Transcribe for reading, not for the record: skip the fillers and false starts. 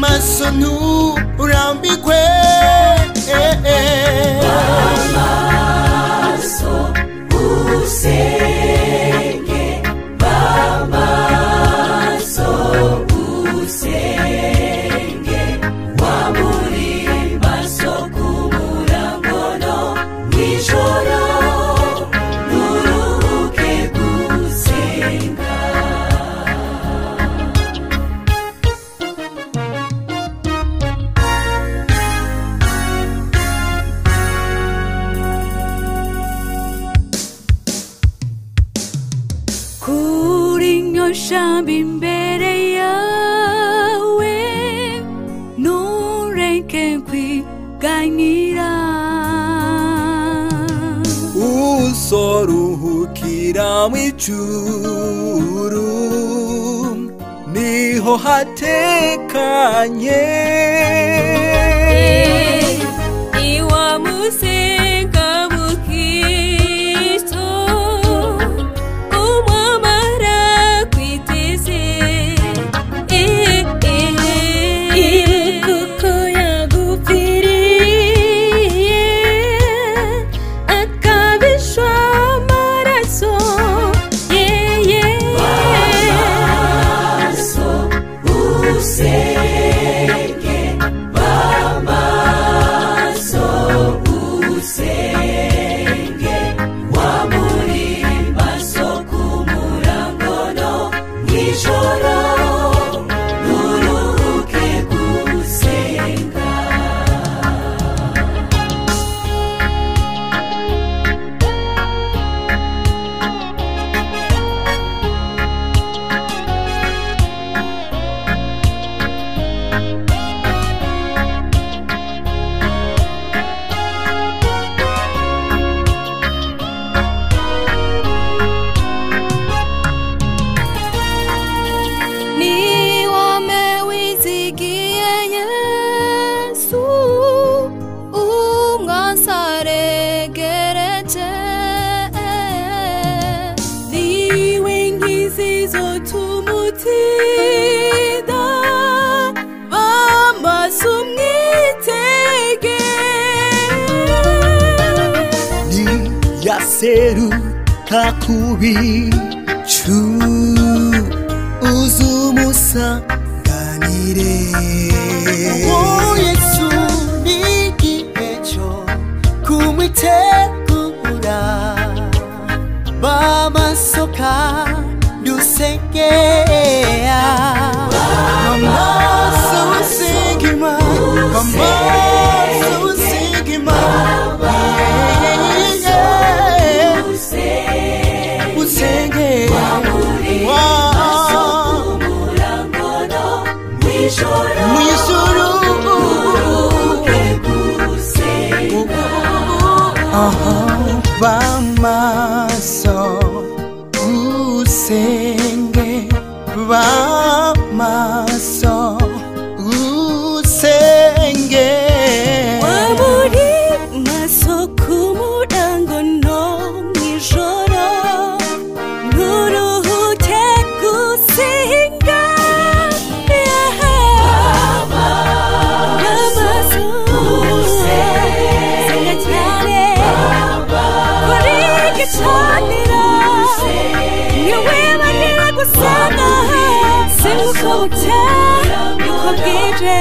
maso nturambirwe b'amaso usenge b'amaso usenge wamuri maso kumurango no mw'ijoro nuruhuke gusenga Shamba imbere yawe ntureke kwiganyira uzoruhukira mw'ijuru niho hatekanye iwamusenga mukristo yaseruka kubicu uzumusanganire Yesu n'igihe cyo kumwitegura b'amasoka dusengera amaso usengima amaso usengima B'amaso usenge b'amaso usenge wamuri maso kumurango no mw'ijoro nuruhuke gusenga b'amaso usenga cyane chanira niwibagire gusenga simuko bukeye uko bwije